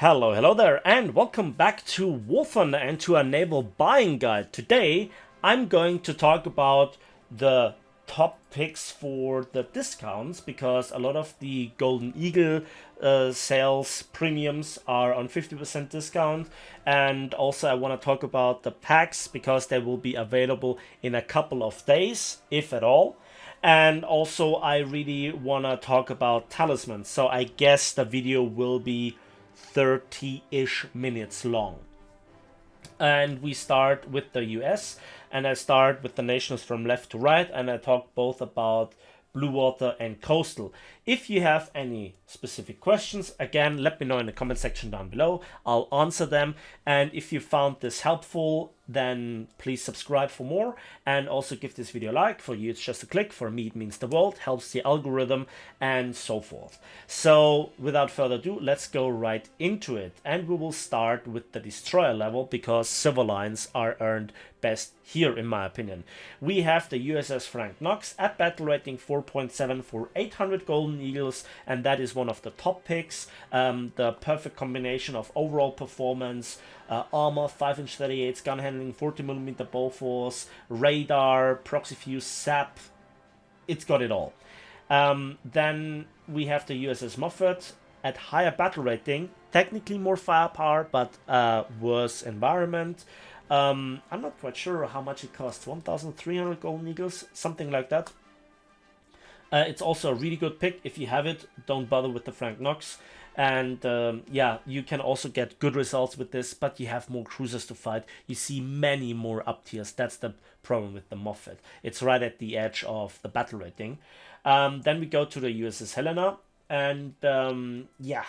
Hello there, and welcome back to War Thunder and to our naval buying guide. Today, I'm going to talk about the top picks for the discounts because a lot of the Golden Eagle sales premiums are on 50% discount, and also I want to talk about the packs because they will be available in a couple of days, if at all. And also, I really want to talk about Talisman, so I guess the video will be 30-ish minutes long. And we start with the US, and I start with the nations from left to right, and I talk both about blue water and coastal. If you have any specific questions, again, let me know in the comment section down below. I'll answer them. And if you found this helpful, then please subscribe for more and also give this video a like. For you, it's just a click. For me, it means the world, helps the algorithm and so forth. So without further ado, let's go right into it. And we will start with the destroyer level because civil lines are earned best here, in my opinion. We have the USS Frank Knox at battle rating 4.7 for 800 Golden Eagles, and that is one of the top picks. The perfect combination of overall performance, armor, 5-inch 38s, gun handling, 40mm bow force, radar, proxy fuse, sap. It's got it all. Then we have the USS Moffett at higher battle rating, technically more firepower, but worse environment. I'm not quite sure how much it costs, 1,300 Golden Eagles, something like that. It's also a really good pick. If you have it, don't bother with the Frank Knox. And yeah, you can also get good results with this, but you have more cruisers to fight. You see many more up tiers. That's the problem with the Moffett. It's right at the edge of the battle rating. Then we go to the USS Helena. And yeah,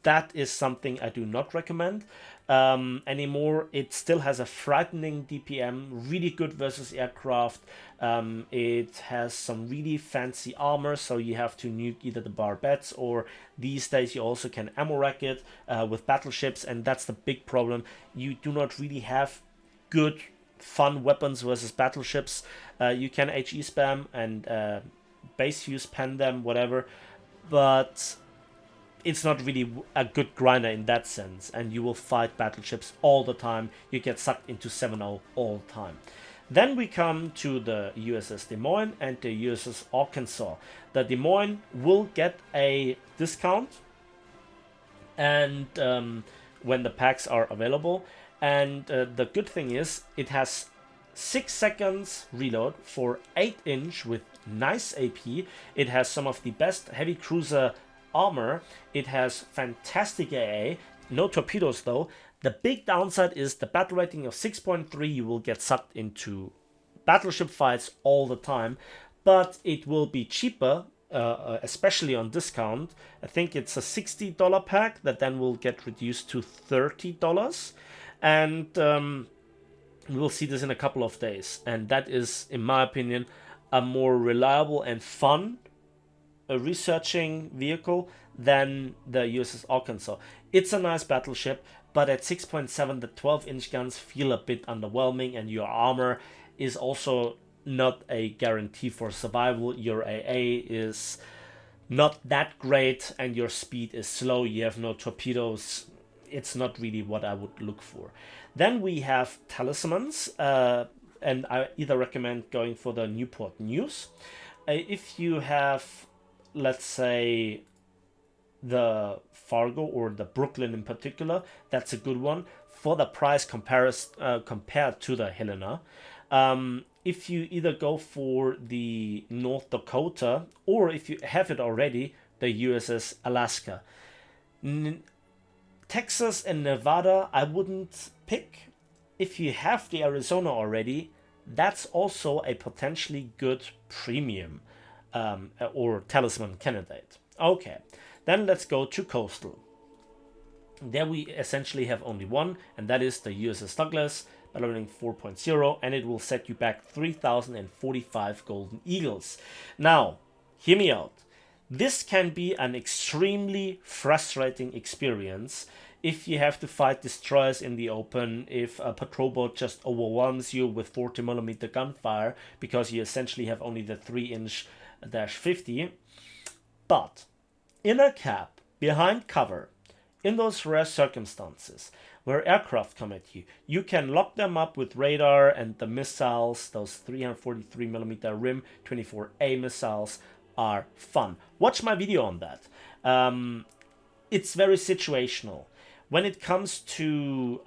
that is something I do not recommend anymore. It still has a frightening DPM, really good versus aircraft. It has some really fancy armor, so you have to nuke either the barbettes or these days you also can ammo rack it with battleships, and that's the big problem. You do not really have good, fun weapons versus battleships. You can HE spam and base fuse pen them, whatever, but it's not really a good grinder in that sense, and you will fight battleships all the time. You get sucked into 7-0 all the time. Then we come to the USS Des Moines and the USS Arkansas. The Des Moines will get a discount and when the packs are available. And the good thing is it has 6 seconds reload for 8-inch with nice AP. It has some of the best heavy cruiser armor. It has fantastic AA, no torpedoes though. The big downside is the battle rating of 6.3. You will get sucked into battleship fights all the time, but it will be cheaper, especially on discount. I think it's a $60 pack that then will get reduced to $30, and we will see this in a couple of days. And that is, in my opinion, a more reliable and fun researching vehicle than the USS Arkansas. It's a nice battleship, but at 6.7 the 12-inch guns feel a bit underwhelming, and your armor is also not a guarantee for survival. Your AA is not that great and your speed is slow. You have no torpedoes. It's not really what I would look for. Then we have Talismans, and I either recommend going for the Newport News. If you have, let's say, the Fargo or the Brooklyn in particular, that's a good one for the price compared to the Helena. If you either go for the North Dakota, or if you have it already, the USS Alaska. Texas and Nevada I wouldn't pick. If you have the Arizona already, that's also a potentially good premium or Talisman candidate. Okay, then let's go to coastal. There we essentially have only one, and that is the USS Douglas, battle rating 4.0, and it will set you back 3,045 Golden Eagles. Now, hear me out. This can be an extremely frustrating experience if you have to fight destroyers in the open, if a patrol boat just overwhelms you with 40mm gunfire because you essentially have only the 3-inch -50. But in a cab behind cover, in those rare circumstances where aircraft come at you, you can lock them up with radar and the missiles. Those 343mm RIM 24A missiles are fun. Watch my video on that. It's very situational. When it comes to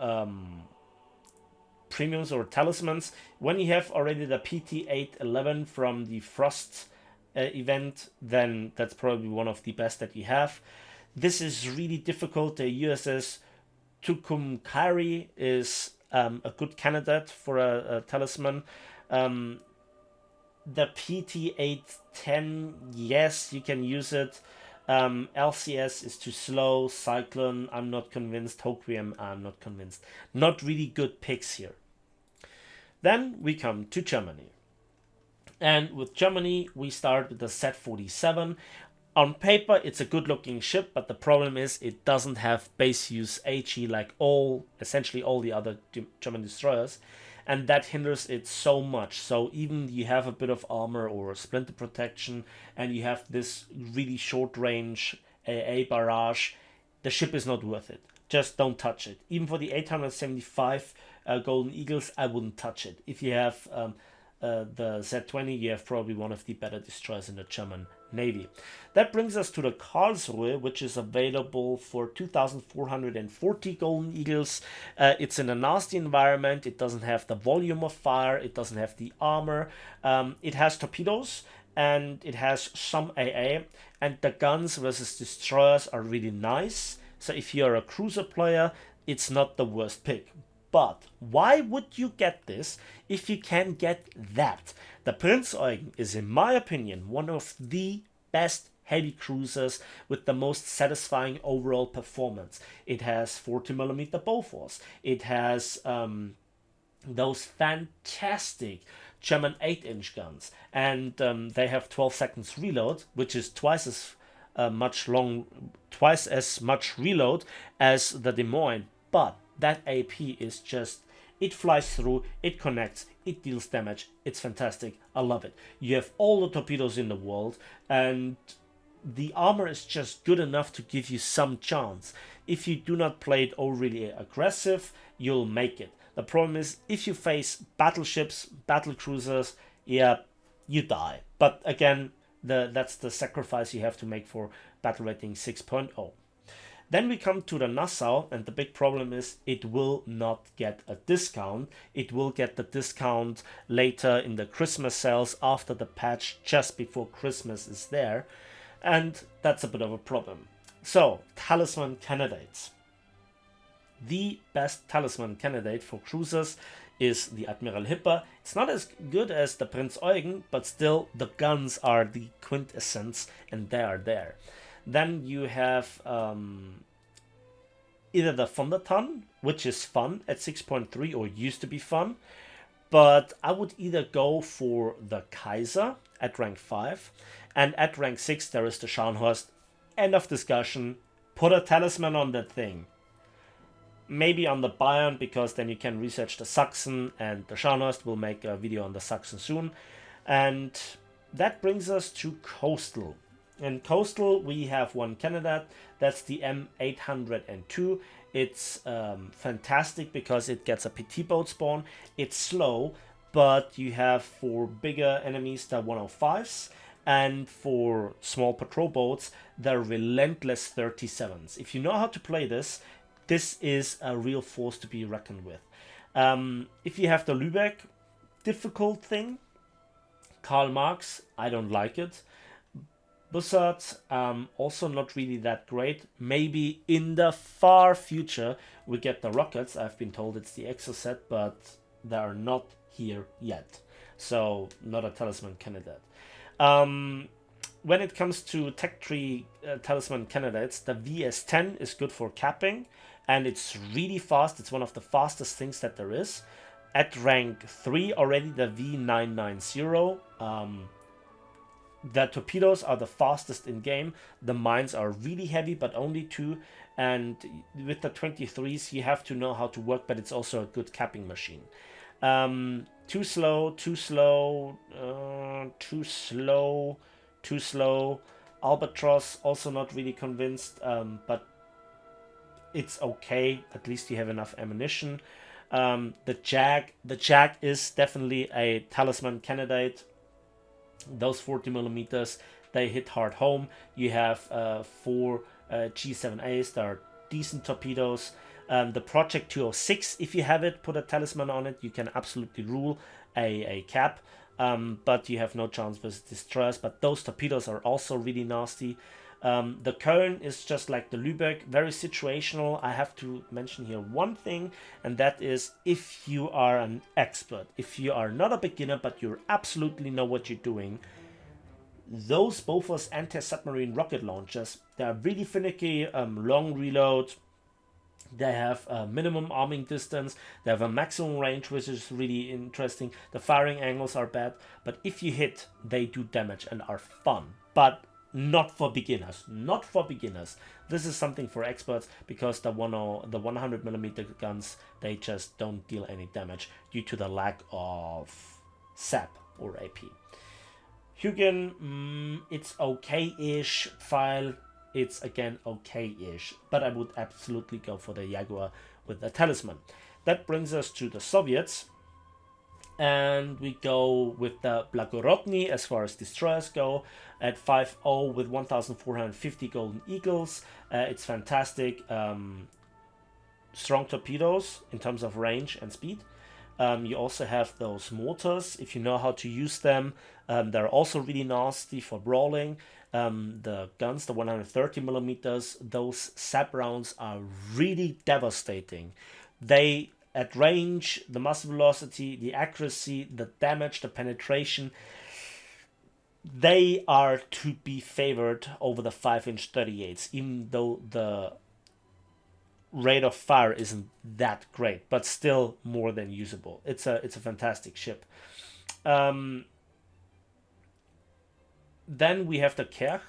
premiums or talismans, when you have already the PT-811 from the Frost event, then that's probably one of the best that you have. This is really difficult. The USS Tucumcari is a good candidate for a talisman. The PT-810, yes, you can use it. LCS is too slow. Cyclone, I'm not convinced. Hoquiam, I'm not convinced. Not really good picks here. Then we come to Germany. And with Germany, we start with the Z-47. On paper, it's a good looking ship, but the problem is it doesn't have base use HE like essentially all the other German destroyers. And that hinders it so much. So even you have a bit of armor or splinter protection, and you have this really short range AA barrage, the ship is not worth it. Just don't touch it. Even for the 875 Golden Eagles, I wouldn't touch it. If you have the Z-20, you have probably one of the better destroyers in the German Navy. That brings us to the Karlsruhe, which is available for 2,440 Golden Eagles. It's in a nasty environment. It doesn't have the volume of fire. It doesn't have the armor. It has torpedoes and it has some AA. And the guns versus destroyers are really nice. So if you're a cruiser player, it's not the worst pick. But why would you get this if you can get that? The Prinz Eugen is, in my opinion, one of the best heavy cruisers with the most satisfying overall performance. It has 40mm Bofors. It has those fantastic German 8-inch guns. And they have 12 seconds reload, which is twice as much reload as the Des Moines. But that AP is just, it flies through, it connects, it deals damage. It's fantastic. I love it. You have all the torpedoes in the world, and the armor is just good enough to give you some chance. If you do not play it overly aggressive, you'll make it. The problem is, if you face battleships, battle cruisers, yeah, you die. But again, that's the sacrifice you have to make for battle rating 6.0. Then we come to the Nassau, and the big problem is it will not get a discount. It will get the discount later in the Christmas sales after the patch, just before Christmas is there. And that's a bit of a problem. So, talisman candidates. The best talisman candidate for cruisers is the Admiral Hipper. It's not as good as the Prinz Eugen, but still the guns are the quintessence, and they are there. Then you have either the Fonderton, which is fun at 6.3 or used to be fun. But I would either go for the Kaiser at rank 5. And at rank 6 there is the Scharnhorst. End of discussion. Put a talisman on that thing. Maybe on the Bayern, because then you can research the Saxon, and the Scharnhorst will make a video on the Saxon soon. And that brings us to Coastal. In Coastal, we have one candidate, that's the M802. It's fantastic because it gets a PT boat spawn. It's slow, but you have for bigger enemies the 105s, and for small patrol boats, the relentless 37s. If you know how to play this, this is a real force to be reckoned with. If you have the Lübeck, difficult thing. Karl Marx, I don't like it. Bussard, also not really that great. Maybe in the far future we get the rockets. I've been told it's the Exocet, but they are not here yet. So not a talisman candidate. When it comes to tech tree talisman candidates, the VS10 is good for capping, and it's really fast. It's one of the fastest things that there is. At rank 3 already, the V990. The torpedoes are the fastest in game. The mines are really heavy, but only 2. And with the 23s, you have to know how to work, but it's also a good capping machine. Too slow, too slow, too slow, too slow. Albatross, also not really convinced, but it's okay. At least you have enough ammunition. The Jag is definitely a Talisman candidate. Those 40 millimeters, they hit hard home. You have 4 G7As that are decent torpedoes. The Project 206, if you have it, put a Talisman on it, you can absolutely rule a cap. But you have no chance with Distress. But those torpedoes are also really nasty. The Köln is just like the Lübeck, very situational. I have to mention here one thing, and that is if you are an expert, if you are not a beginner, but you absolutely know what you're doing, those Bofors anti-submarine rocket launchers, they're really finicky, long reload. They have a minimum arming distance. They have a maximum range, which is really interesting. The firing angles are bad, but if you hit, they do damage and are fun. But not for beginners. Not for beginners. This is something for experts because the 100 millimeter guns, they just don't deal any damage due to the lack of SAP or AP. Hugin, it's okay-ish. File, it's again okay-ish, but I would absolutely go for the Jaguar with the Talisman. That brings us to the Soviets, and we go with the Blagorodny as far as destroyers go at 5.0 with 1450 Golden Eagles. It's fantastic. Strong torpedoes in terms of range and speed. You also have those mortars, if you know how to use them. They're also really nasty for brawling. The guns, the 130 millimeters, those SAP rounds are really devastating. They, at range, the muzzle velocity, the accuracy, the damage, the penetration, they are to be favored over the 5-inch 38s, even though the rate of fire isn't that great, but still more than usable. It's a fantastic ship. Then we have the Kerch.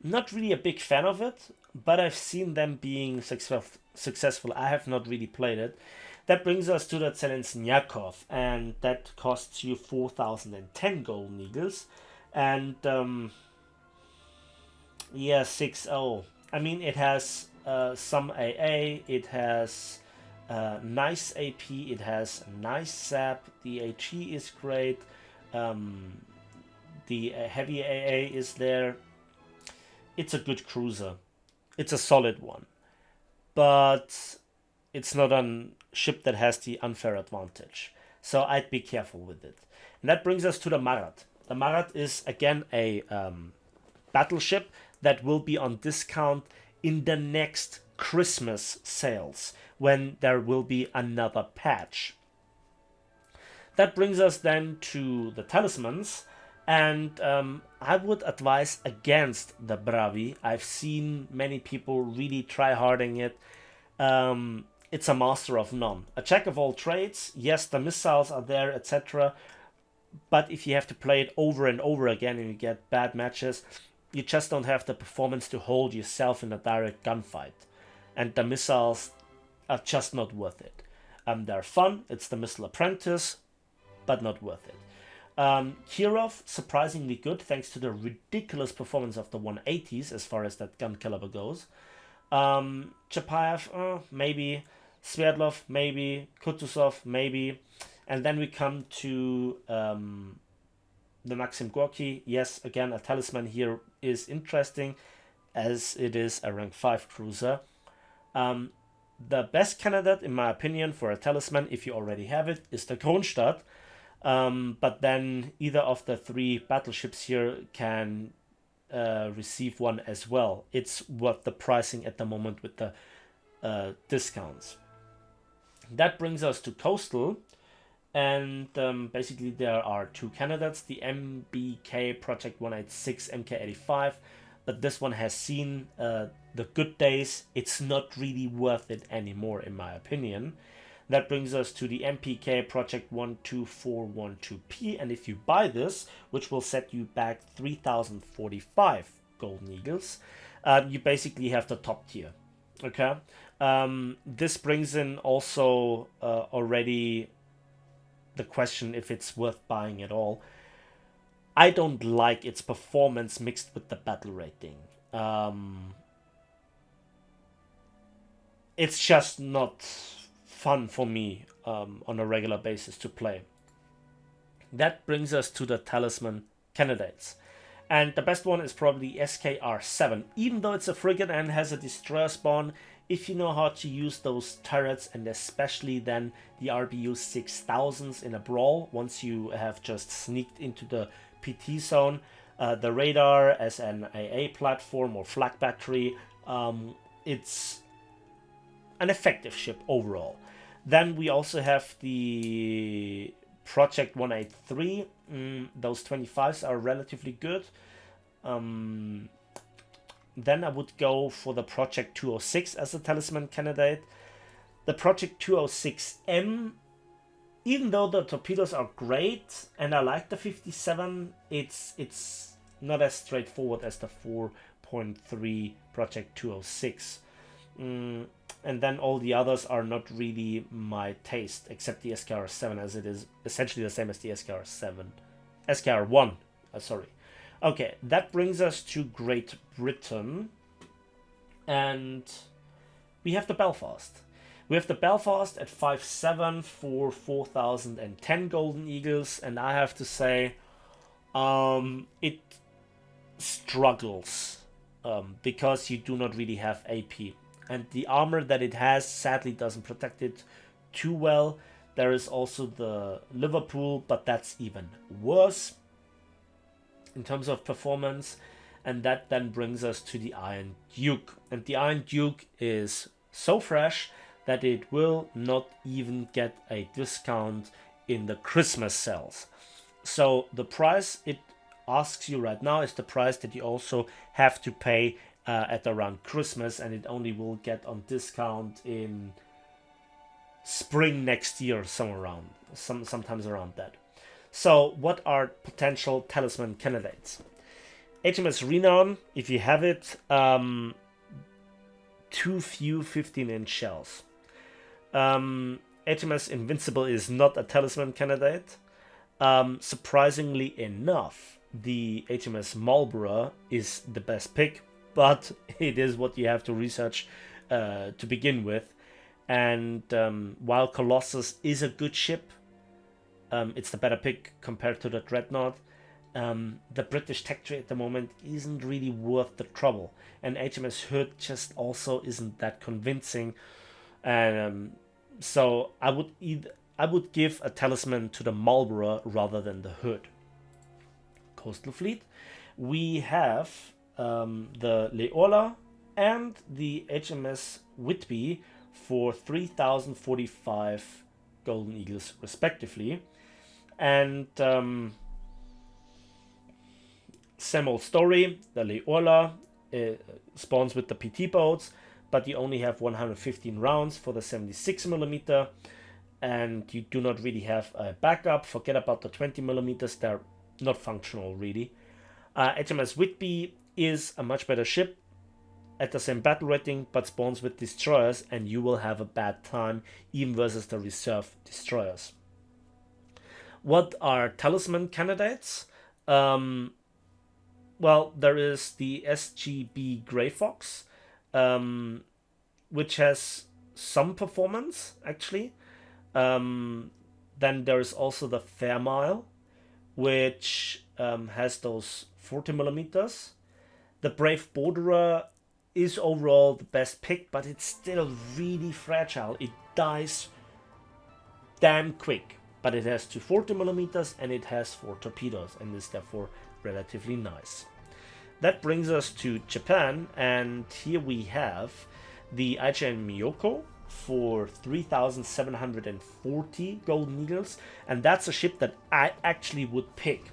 Not really a big fan of it, but I've seen them being successful. I have not really played it. That brings us to the Zelensnyakov, and that costs you 4,010 Golden Eagles. And yeah, 6.0. I mean, it has some AA, it has nice AP, it has nice SAP, the HE is great, the heavy AA is there. It's a good cruiser. It's a solid one. But it's not a ship that has the unfair advantage. So I'd be careful with it. And that brings us to the Marat. The Marat is again a battleship that will be on discount in the next Christmas sales when there will be another patch. That brings us then to the Talismans, and I would advise against the Bravi. I've seen many people really try harding it. It's a master of none. A jack of all trades. Yes, the missiles are there, etc. But if you have to play it over and over again and you get bad matches, you just don't have the performance to hold yourself in a direct gunfight. And the missiles are just not worth it. They're fun, it's the Missile Apprentice, but not worth it. Kirov, surprisingly good thanks to the ridiculous performance of the 180s as far as that gun caliber goes. Chapayev, maybe. Sverdlov, maybe. Kutuzov, maybe. And then we come to the Maxim Gorky. Yes, again, a Talisman here is interesting as it is a rank 5 cruiser. The best candidate, in my opinion, for a Talisman, if you already have it, is the Kronstadt. But then either of the 3 battleships here can receive one as well. It's worth the pricing at the moment with the discounts. That brings us to Coastal. And basically there are 2 candidates, the MBK Project 186, MK85, but this one has seen the good days. It's not really worth it anymore, in my opinion. That brings us to the MPK Project 12412P, and if you buy this, which will set you back 3,045 Golden Eagles, you basically have the top tier. Okay, this brings in also already the question if it's worth buying at all. I don't like its performance mixed with the battle rating. it's just not fun for me on a regular basis to play. That brings us to the Talisman candidates. And the best one is probably SKR-7. Even though it's a frigate and has a destroyer spawn, if you know how to use those turrets, and especially then the RBU 6000s in a brawl, once you have just sneaked into the PT zone, the radar as an AA platform or flak battery, it's an effective ship overall. Then we also have the Project 183. Those 25s are relatively good. Then I would go for the Project 206 as a Talisman candidate. The Project 206M, even though the torpedoes are great and I like the 57, it's not as straightforward as the 4.3 Project 206. And then all the others are not really my taste, except the SKR-7, as it is essentially the same as the SKR-7. SKR-1, sorry. Okay, that brings us to Great Britain. And we have the Belfast. We have the Belfast at 5.7 for 4,010 Golden Eagles. And I have to say, it struggles because you do not really have AP. And the armor that it has sadly doesn't protect it too well. There is also the Liverpool, but that's even worse in terms of performance. And that then brings us to the Iron Duke. And the Iron Duke is so fresh that it will not even get a discount in the Christmas sales. So the price it asks you right now is the price that you also have to pay at around Christmas, and it only will get on discount in spring next year, sometimes around that. So what are potential Talisman candidates? HMS Renown, if you have it, too few 15-inch shells. HMS Invincible is not a Talisman candidate. Surprisingly enough, the HMS Marlborough is the best pick, but it is what you have to research to begin with. And while Colossus is a good ship, it's the better pick compared to the Dreadnought. The British tech tree at the moment isn't really worth the trouble, and HMS Hood just also isn't that convincing. So I would give a Talisman to the Marlborough rather than the Hood. Coastal Fleet, we have the Leola and the HMS Whitby for 3,045 Golden Eagles respectively. And same old story, the Leola spawns with the PT boats, but you only have 115 rounds for the 76mm, and you do not really have a backup. Forget about the 20mm, they're not functional really. HMS Whitby is a much better ship at the same battle rating, but spawns with destroyers, and you will have a bad time even versus the reserve destroyers. What are Talisman candidates? Well, there is the SGB Grey Fox, which has some performance actually. Then there is also the Fairmile, which has those 40mm. The Brave Borderer is overall the best pick, but it's still really fragile. It dies damn quick, but it has two 40mm and it has 4 torpedoes and is therefore relatively nice. That brings us to Japan, and here we have the IJN Miyoko for 3,740 Golden Eagles, and that's a ship that I actually would pick.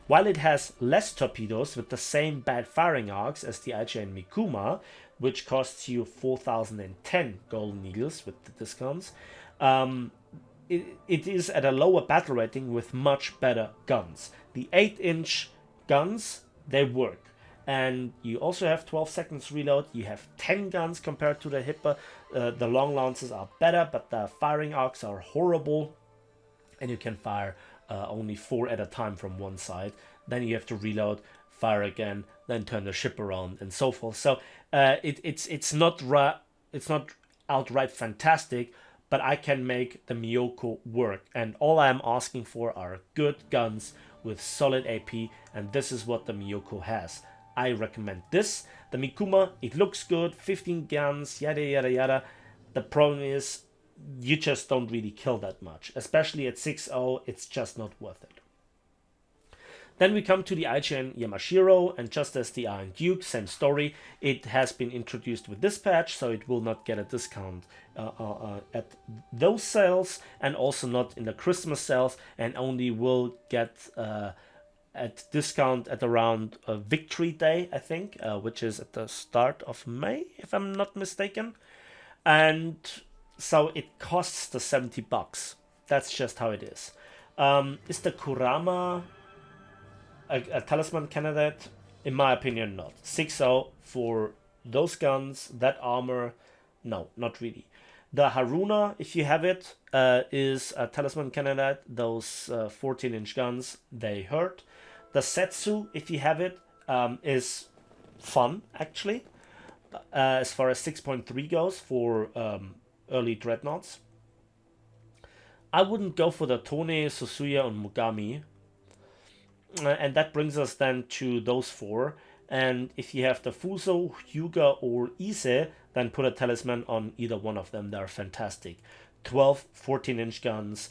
While it has less torpedoes with the same bad firing arcs as the IJN Mikuma, which costs you 4,010 Golden Eagles with the discounts, it is at a lower battle rating with much better guns. The 8-inch guns, they work. And you also have 12 seconds reload. You have 10 guns compared to the Hipper. The long lances are better, but the firing arcs are horrible. And you can fire only 4 at a time from one side. Then you have to reload, fire again, then turn the ship around, and so forth. So it's not outright fantastic, but I can make the Miyoko work. And all I'm asking for are good guns with solid AP, and this is what the Miyoko has. I recommend this. The Mikuma, it looks good, 15 guns, yada yada yada. The problem is you just don't really kill that much, especially at 6.0. It's just not worth it. Then we come to the IGN Yamashiro, and just as the Iron Duke, same story. It has been introduced with this patch, so it will not get a discount at those sales, and also not in the Christmas sales, and only will get at discount at around Victory Day, I think, which is at the start of May, if I'm not mistaken. And so it costs the $70. That's just how it is. Is the Kurama a Talisman candidate? In my opinion, not. 6.0 for those guns, that armor, no, not really. The Haruna, if you have it, is a Talisman candidate. Those 14-inch guns, they hurt. The Setsu, if you have it, is fun, actually, as far as 6.3 goes for early dreadnoughts. I wouldn't go for the Tone, Susuya, and Mugami. And that brings us then to those four. And if you have the Fuso, Hyuga, or Ise, then put a Talisman on either one of them. They're fantastic. 12 14-inch guns,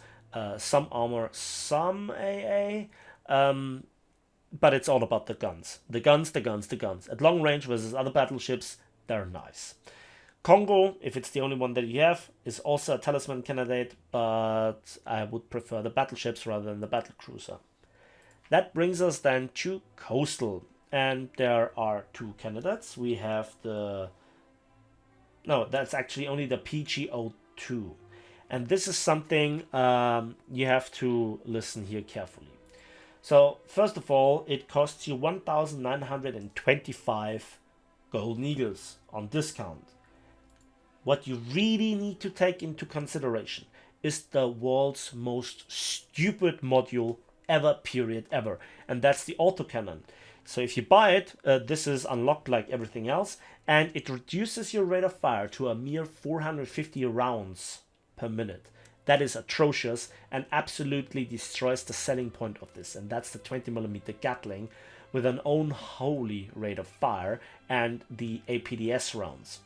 some armor, some AA, but it's all about the guns. The guns, the guns, the guns. At long range versus other battleships, they're nice. Kongo, if it's the only one that you have, is also a Talisman candidate, but I would prefer the battleships rather than the battlecruiser. That brings us then to Coastal, and there are two candidates. We have the... No, that's actually only the PG02. And this is something you have to listen here carefully. So, first of all, it costs you 1,925 golden eagles on discount. What you really need to take into consideration is the world's most stupid module ever, period, ever. And that's the autocannon. So if you buy it, this is unlocked like everything else, and it reduces your rate of fire to a mere 450 rounds per minute. That is atrocious and absolutely destroys the selling point of this, and that's the 20mm Gatling with an unholy rate of fire and the APDS rounds.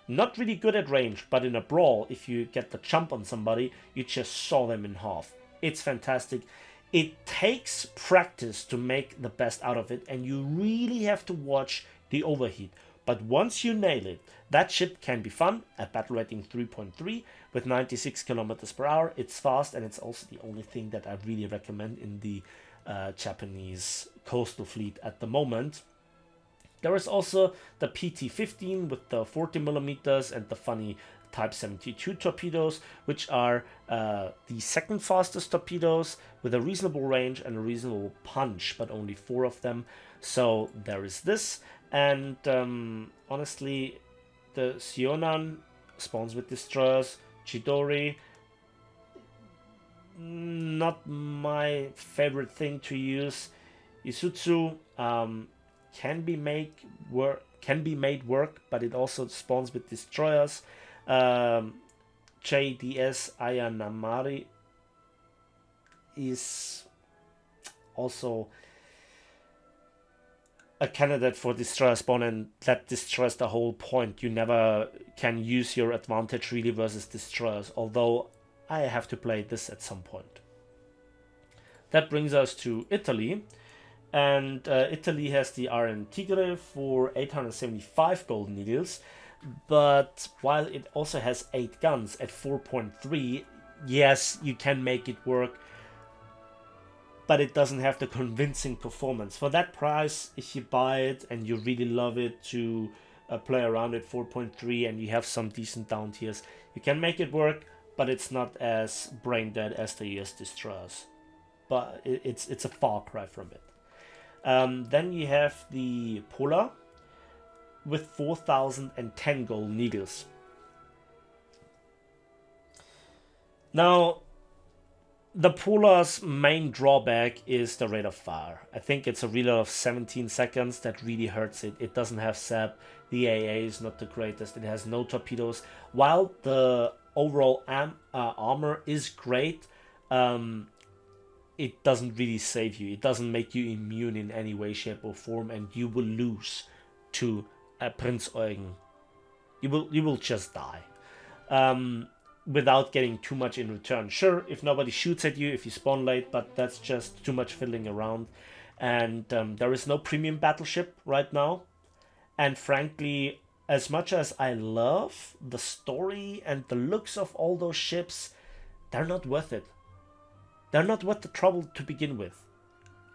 Not really good at range, but in a brawl, if you get the jump on somebody, you just saw them in half. It's fantastic. It takes practice to make the best out of it, and you really have to watch the overheat. But once you nail it, that ship can be fun at battle rating 3.3 with 96 kilometers per hour. It's fast, and it's also the only thing that I really recommend in the Japanese coastal fleet at the moment. There is also the PT-15 with the 40mm and the funny Type 72 torpedoes, which are the second fastest torpedoes with a reasonable range and a reasonable punch, but only 4 of them. So there is this, and honestly, the Sionan spawns with destroyers. Chidori, not my favorite thing to use. Isutsu can be made work, but it also spawns with destroyers. JDS Ayanamari is also a candidate for destroyer spawn, and that destroys the whole point. You never can use your advantage really versus destroyers, although I have to play this at some point. That brings us to Italy, and Italy has the RN Tigre for 875 golden eagles. But while it also has 8 guns at 4.3, yes, you can make it work, but it doesn't have the convincing performance. For that price, if you buy it and you really love it to play around at 4.3 and you have some decent down tiers, you can make it work, but it's not as brain dead as the US destroyers. But it's a far cry from it. Then you have the Polar with 4,010 golden eagles. Now, The Polar's main drawback is the rate of fire. I think it's a reload of 17 seconds that really hurts it. It doesn't have SAP. The AA is not the greatest. It has no torpedoes. While the overall armor is great, it doesn't really save you. It doesn't make you immune in any way, shape, or form, and you will lose to Prinz Eugen. You will just die. Without getting too much in return. Sure, if nobody shoots at you, if you spawn late, but that's just too much fiddling around. And there is no premium battleship right now. And frankly, as much as I love the story and the looks of all those ships, they're not worth it. They're not worth the trouble to begin with.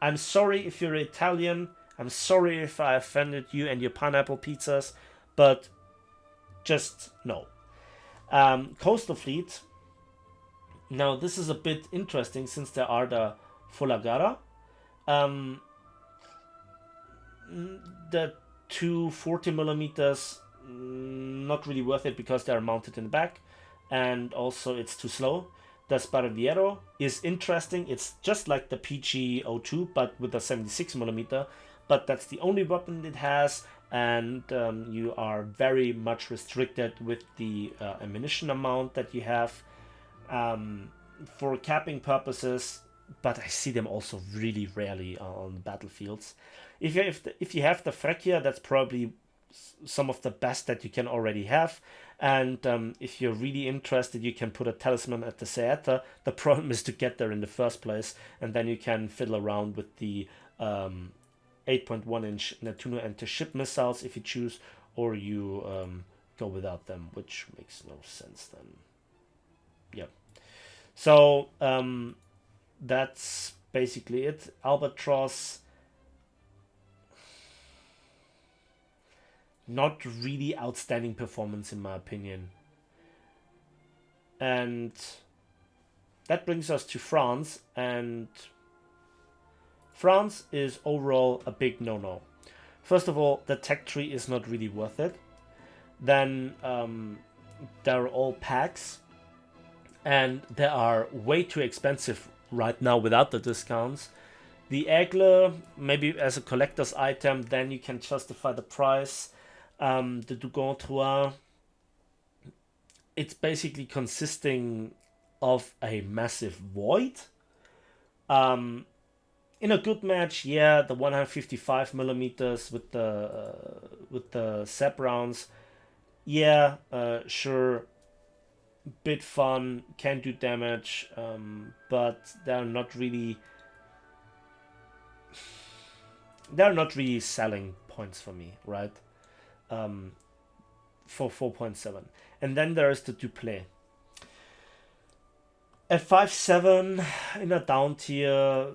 I'm sorry if you're Italian. I'm sorry if I offended you and your pineapple pizzas, but just no. Coastal Fleet. Now this is a bit interesting since there are the Folagara. The two 40mm, not really worth it because they're mounted in the back, and also it's too slow. The Sparviero is interesting. It's just like the PG-02 but with a 76mm, but that's the only weapon it has, and you are very much restricted with the ammunition amount that you have for capping purposes, but I see them also really rarely on battlefields. If you have the Freccia, that's probably some of the best that you can already have, and if you're really interested, you can put a Talisman at the Saeta. The problem is to get there in the first place, and then you can fiddle around with the 8.1-inch Nettuno anti-ship missiles if you choose, or you go without them, which makes no sense then. Yeah. So that's basically it. Albatross, not really outstanding performance in my opinion. And that brings us to France, and France is overall a big no-no. First of all, the tech tree is not really worth it. Then they're all packs, and they are way too expensive right now without the discounts. The Aigle, maybe as a collector's item, then you can justify the price. The Dugong 3, it's basically consisting of a massive void. In a good match, yeah, the 155mm with the SAP rounds, yeah, sure, bit fun, can do damage, but they're not really selling points for me, right? For 4.7. And then there is the Duplé. At 5.7 in a down tier,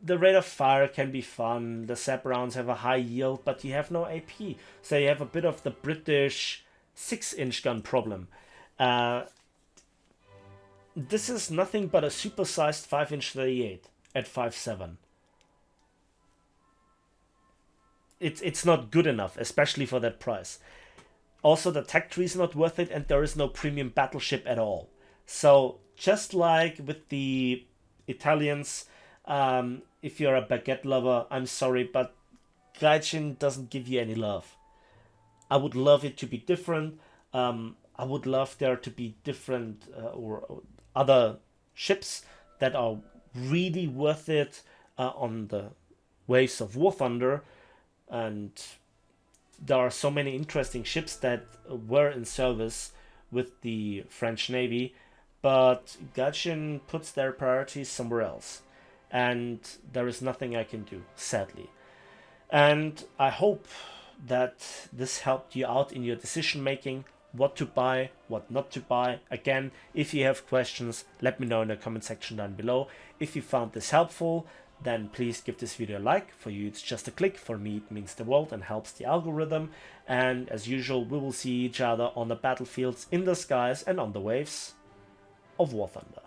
the rate of fire can be fun. The SAP rounds have a high yield, but you have no AP. So you have a bit of the British 6-inch gun problem. This is nothing but a supersized 5-inch 38 at 5.7. It's not good enough, especially for that price. Also, the tech tree is not worth it, and there is no premium battleship at all. So, just like with the Italians, if you're a baguette lover, I'm sorry, but Gaijin doesn't give you any love. I would love it to be different. I would love there to be different or other ships that are really worth it on the waves of War Thunder. And there are so many interesting ships that were in service with the French Navy, but Gaijin puts their priorities somewhere else. And there is nothing I can do, sadly. And I hope that this helped you out in your decision making, what to buy, what not to buy. Again, if you have questions, let me know in the comment section down below. If you found this helpful, then please give this video a like. For you, it's just a click. For me, it means the world and helps the algorithm. And as usual, we will see each other on the battlefields, in the skies, and on the waves of War Thunder.